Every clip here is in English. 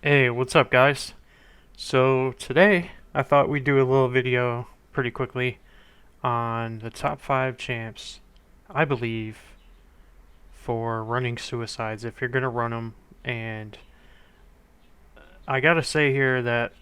Hey, what's up, guys? So, today I thought we'd do a little video pretty quickly on the top 5 champs, I believe, for running suicides if you're gonna run them. And I gotta say here that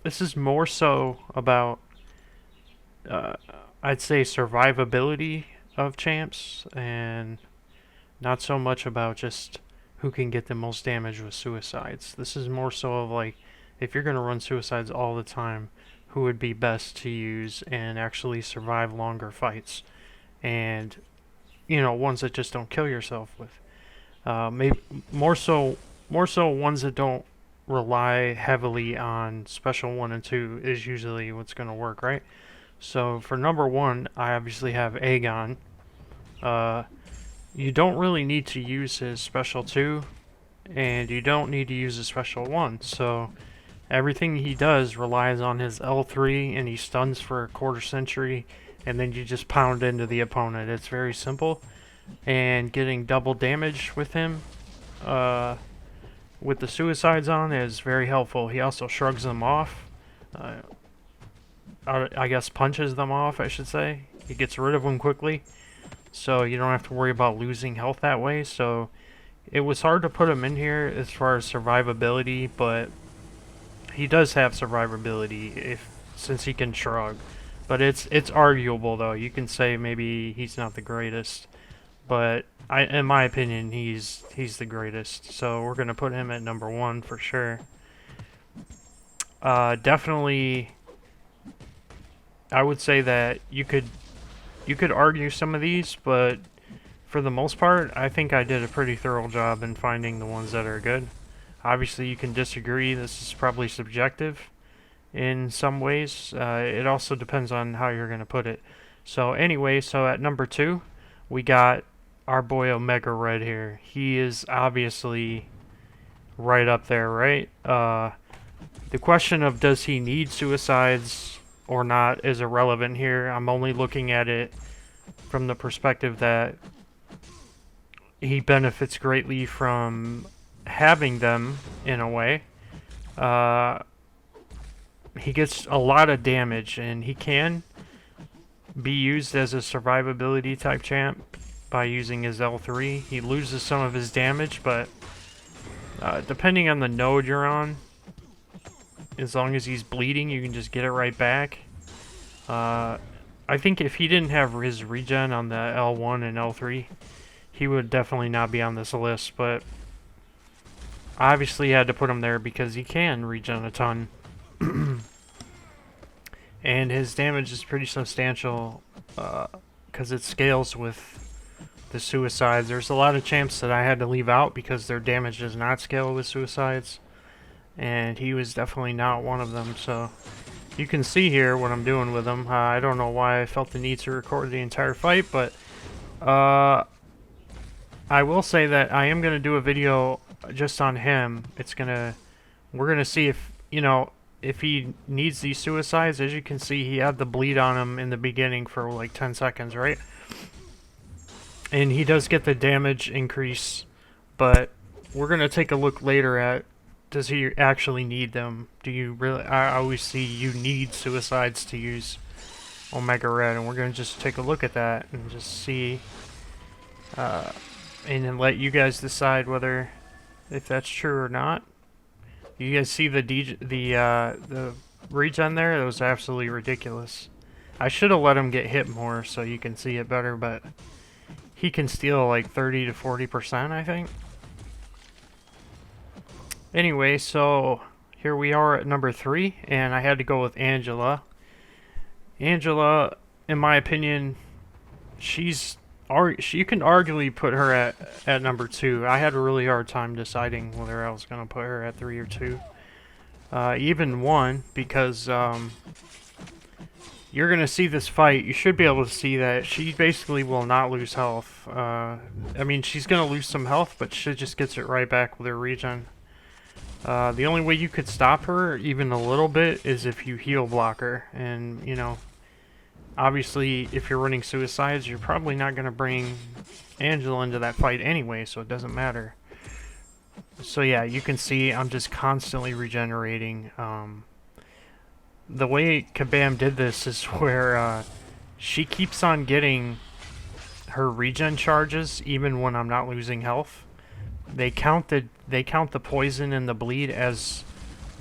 this is more so about, uh, I'd say, survivability of champs and not so much about just who can get the most damage with suicides. This is more so of like, if you're going to run suicides all the time, who would be best to use and actually survive longer fights, and ones that just don't kill yourself with. Maybe more so, ones that don't rely heavily on special 1 and 2 is usually what's going to work, right? So for number 1, I obviously have Egon. Uh, you don't really need to use his special 2, and you don't need to use his special 1, so everything he does relies on his L3, and he stuns for a quarter century, and then you just pound into the opponent. It's very simple, and getting double damage with him, with the suicides on, is very helpful. He also shrugs them off, uh, I guess punches them off, I should say. He gets rid of them quickly, so you don't have to worry about losing health that way. So it was hard to put him in here as far as survivability, but he does have survivability since he can shrug. But it's arguable though. You can say maybe he's not the greatest, but in my opinion, he's the greatest. So we're gonna put him at number 1 for sure. Definitely, I would say that you could argue some of these, but for the most part, I think I did a pretty thorough job in finding the ones that are good. Obviously, you can disagree. This is probably subjective in some ways. It also depends on how you're going to put it. So anyway, so at number 2, we got our boy Omega Red here. He is obviously right up there, right? The question of does he need suicides or not is irrelevant here. I'm only looking at it from the perspective that he benefits greatly from having them in a way. Uh, he gets a lot of damage, and he can be used as a survivability type champ by using his L3. He loses some of his damage, but depending on the node you're on, as long as he's bleeding, you can just get it right back. I think if he didn't have his regen on the L1 and L3, he would definitely not be on this list, but I obviously had to put him there because he can regen a ton. And his damage is pretty substantial because it scales with the suicides. There's a lot of champs that I had to leave out because their damage does not scale with suicides, and he was definitely not one of them. So you can see here what I'm doing with him. I don't know why I felt the need to record the entire fight, but I will say that I am going to do a video just on him. We're going to see if he needs these suicides. As you can see, he had the bleed on him in the beginning for like 10 seconds, right? And he does get the damage increase, but we're going to take a look later at, does he actually need them? Do you really? I always see you need suicides to use Omega Red, and we're going to just take a look at that and just see, and then let you guys decide whether if that's true or not. You guys see the regen there? That was absolutely ridiculous. I should have let him get hit more so you can see it better, but he can steal like 30 to 40%, I think. Anyway, so here we are at number 3, and I had to go with Angela. Angela, in my opinion, you can arguably put her at number 2. I had a really hard time deciding whether I was going to put her at 3 or 2. Even 1, because you're going to see this fight. You should be able to see that she basically will not lose health. I mean, she's going to lose some health, but she just gets it right back with her regen. The only way you could stop her, even a little bit, is if you heal block her. And, obviously, if you're running suicides, you're probably not going to bring Angela into that fight anyway, so it doesn't matter. So yeah, you can see I'm just constantly regenerating. The way Kabam did this is where she keeps on getting her regen charges even when I'm not losing health. They count the poison and the bleed as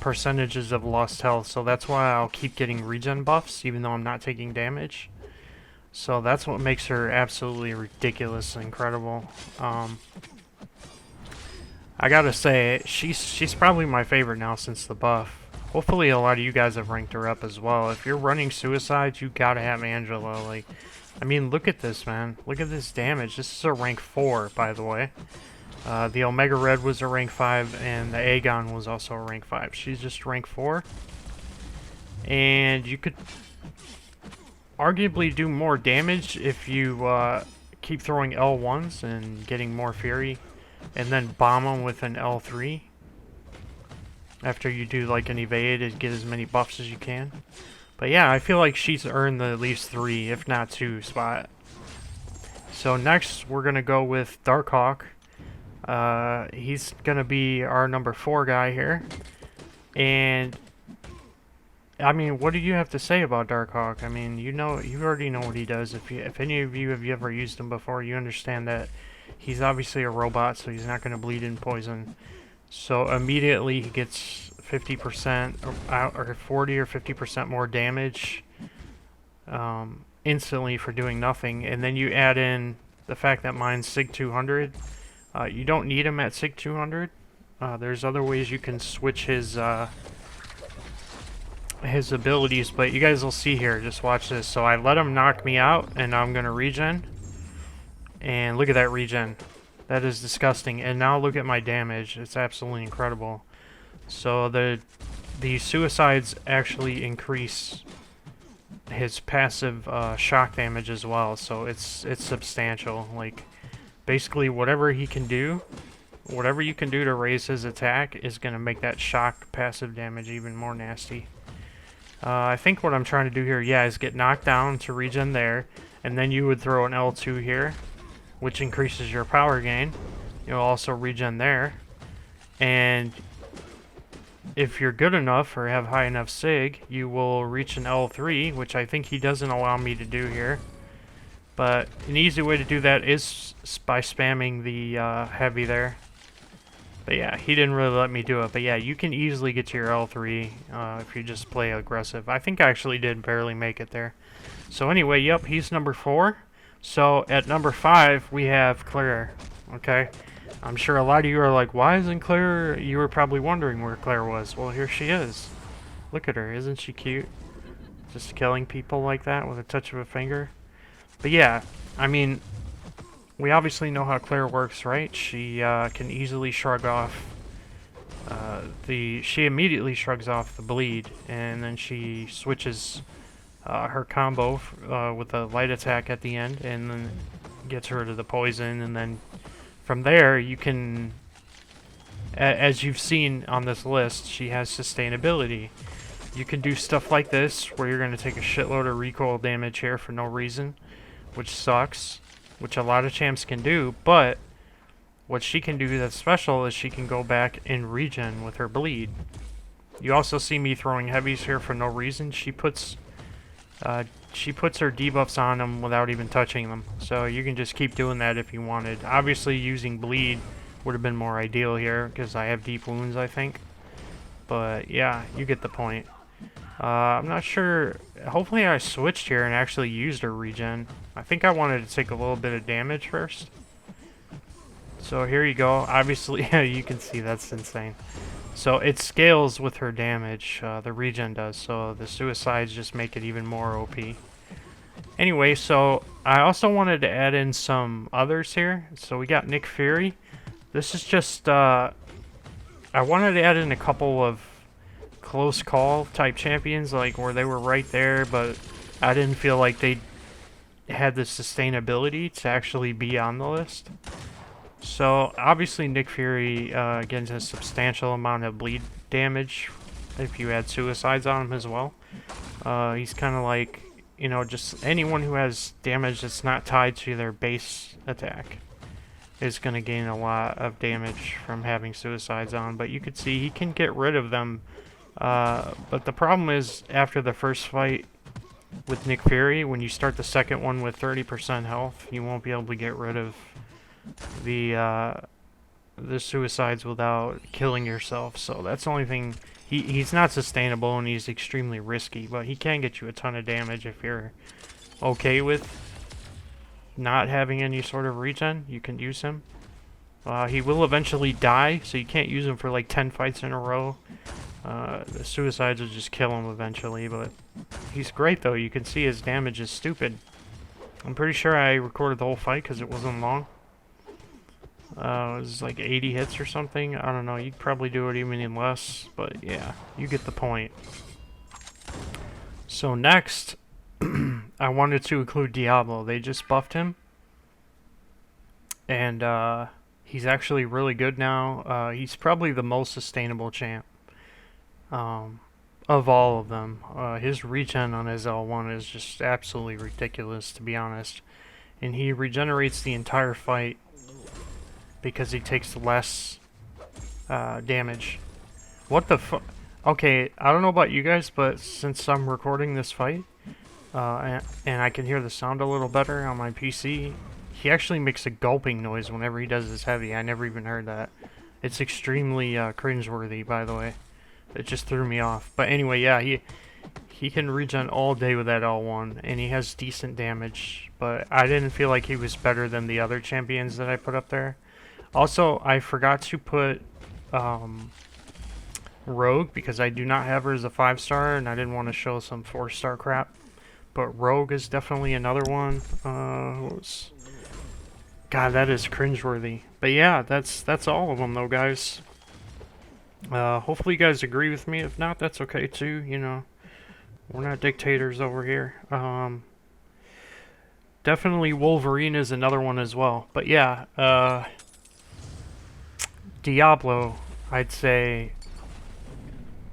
percentages of lost health, so that's why I'll keep getting regen buffs even though I'm not taking damage. So that's what makes her absolutely ridiculous and incredible. I gotta say, she's probably my favorite now since the buff. Hopefully a lot of you guys have ranked her up as well. If you're running suicides, you gotta have Angela. Like, I mean, look at this, man. Look at this damage. This is a rank 4, by the way. The Omega Red was a rank 5, and the Egon was also a rank 5. She's just rank 4. And you could arguably do more damage if you keep throwing L1s and getting more Fury, and then bomb them with an L3. After you do like an evade to get as many buffs as you can. But yeah, I feel like she's earned the at least 3, if not 2 spot. So next we're gonna go with Darkhawk. He's gonna be our number 4 guy here. And I mean, what do you have to say about Darkhawk? I mean, you already know what he does. If any of you have ever used him before, you understand that he's obviously a robot, so he's not gonna bleed in poison. So immediately he gets 50% or 40 or 50% more damage instantly for doing nothing. And then you add in the fact that mine's Sig 200. You don't need him at Sig 200. There's other ways you can switch his abilities, but you guys will see here. Just watch this. So I let him knock me out, and now I'm going to regen. And look at that regen. That is disgusting. And now look at my damage. It's absolutely incredible. So the suicides actually increase his passive shock damage as well. So it's substantial. Like basically whatever he can do, whatever you can do to raise his attack is going to make that shock passive damage even more nasty. I think what I'm trying to do here, yeah, is get knocked down to regen there, and then you would throw an L2 here, which increases your power gain. You'll also regen there. And if you're good enough or have high enough Sig, you will reach an L3, which I think he doesn't allow me to do here. But an easy way to do that is by spamming the heavy there. But yeah, he didn't really let me do it. But yeah, you can easily get to your L3 if you just play aggressive. I think I actually did barely make it there. So anyway, yep, he's number 4. So at number 5, we have Claire. Okay? I'm sure a lot of you are like, why isn't Claire? You were probably wondering where Claire was. Well, here she is. Look at her. Isn't she cute? Just killing people like that with a touch of a finger. But yeah, I mean, we obviously know how Claire works, right? She can easily shrug off she immediately shrugs off the bleed, and then she switches her combo with a light attack at the end, and then gets rid of the poison, and then from there you can, as you've seen on this list, she has sustainability. You can do stuff like this, where you're going to take a shitload of recoil damage here for no reason, which sucks, which a lot of champs can do, but what she can do that's special is she can go back and regen with her bleed. You also see me throwing heavies here for no reason. She puts her debuffs on them without even touching them, so you can just keep doing that if you wanted. Obviously using bleed would have been more ideal here, because I have deep wounds, I think. But yeah, you get the point. I'm not sure. Hopefully I switched here and actually used her regen. I think I wanted to take a little bit of damage first. So here you go. Obviously, you can see that's insane. So it scales with her damage, the regen does, so the suicides just make it even more OP. Anyway, so I also wanted to add in some others here. So we got Nick Fury. This is just, I wanted to add in a couple of close call type champions, like where they were right there, but I didn't feel like they had the sustainability to actually be on the list. So obviously Nick Fury gets a substantial amount of bleed damage if you add suicides on him as well. He's kind of like, just anyone who has damage that's not tied to their base attack. is going to gain a lot of damage from having suicides on. But you could see he can get rid of them. But the problem is, after the first fight with Nick Fury, when you start the second one with 30% health, you won't be able to get rid of the suicides without killing yourself. So that's the only thing. He's not sustainable and he's extremely risky, but he can get you a ton of damage if you're okay with not having any sort of regen. You can use him. He will eventually die, so you can't use him for like 10 fights in a row. The suicides will just kill him eventually, but he's great though. You can see his damage is stupid. I'm pretty sure I recorded the whole fight because it wasn't long. It was like 80 hits or something. I don't know. You'd probably do it even in less, but yeah, you get the point. So next, I wanted to include Diablo. They just buffed him, and he's actually really good now. He's probably the most sustainable champ of all of them. His regen on his L1 is just absolutely ridiculous, to be honest. And he regenerates the entire fight because he takes less damage. What the fu- Okay, I don't know about you guys, but since I'm recording this fight, and I can hear the sound a little better on my PC, he actually makes a gulping noise whenever he does his heavy. I never even heard that. It's extremely cringeworthy, by the way. It just threw me off. But anyway, yeah, he can regen all day with that L1, and he has decent damage. But I didn't feel like he was better than the other champions that I put up there. Also, I forgot to put Rogue, because I do not have her as a 5-star, and I didn't want to show some 4-star crap. But Rogue is definitely another one. God, that is cringeworthy. But yeah, that's all of them though, guys. Hopefully you guys agree with me. If not, that's okay too. You know, we're not dictators over here. Definitely Wolverine is another one as well. But yeah, Diablo, I'd say,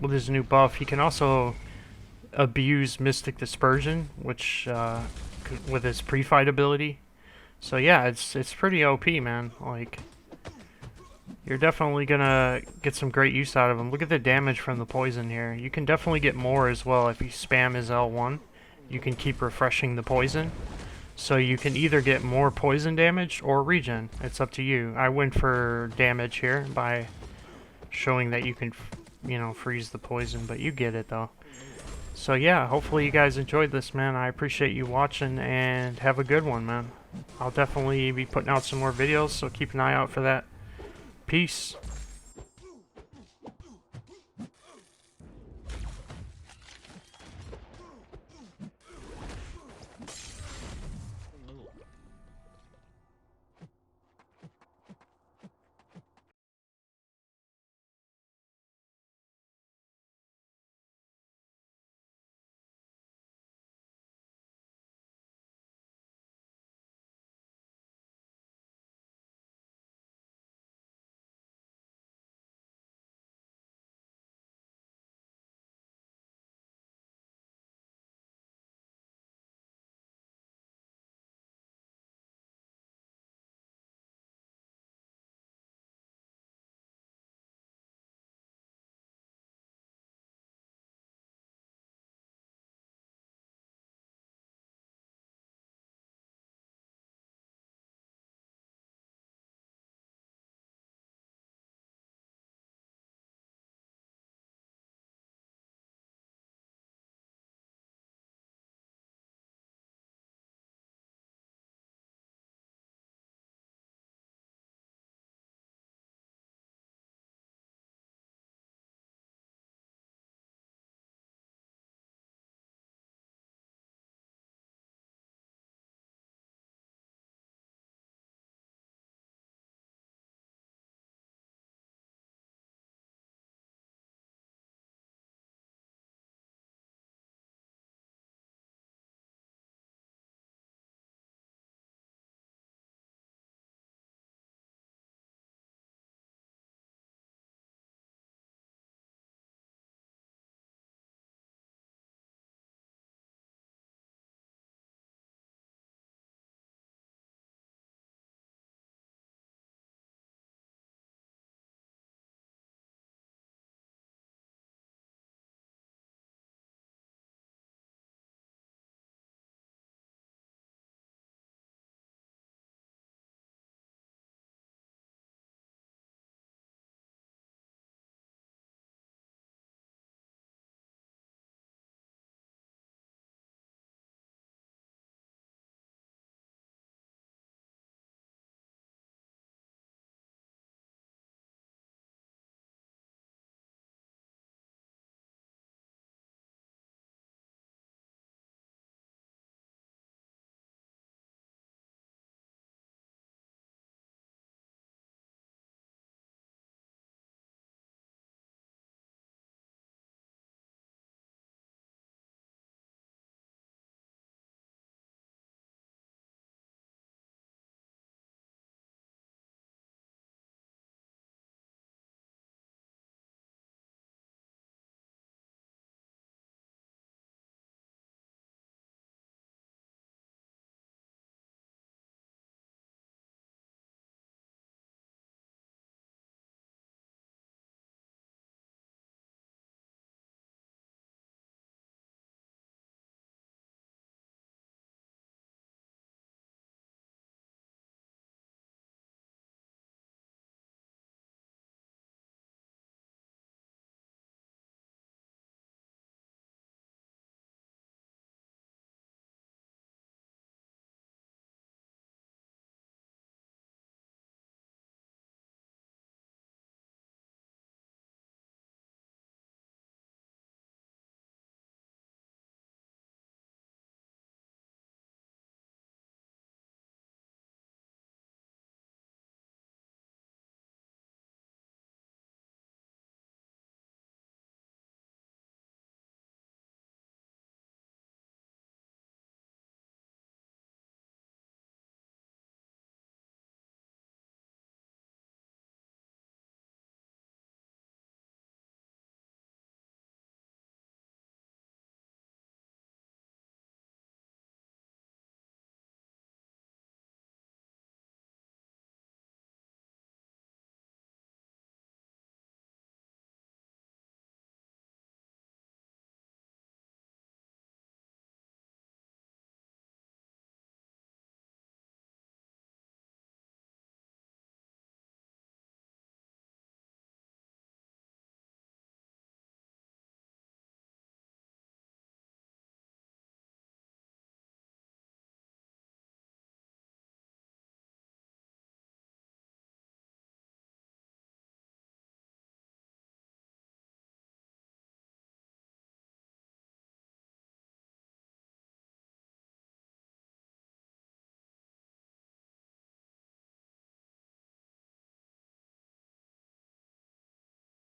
with his new buff, he can also abuse Mystic Dispersion, which with his pre-fight ability. So yeah, it's pretty OP, man. Like, you're definitely gonna get some great use out of him. Look at the damage from the poison here. You can definitely get more as well if you spam his L1. You can keep refreshing the poison. So you can either get more poison damage or regen. It's up to you. I went for damage here by showing that you can, you know, freeze the poison, but you get it though. So yeah, hopefully you guys enjoyed this, man. I appreciate you watching, and have a good one, man. I'll definitely be putting out some more videos, so keep an eye out for that. Peace.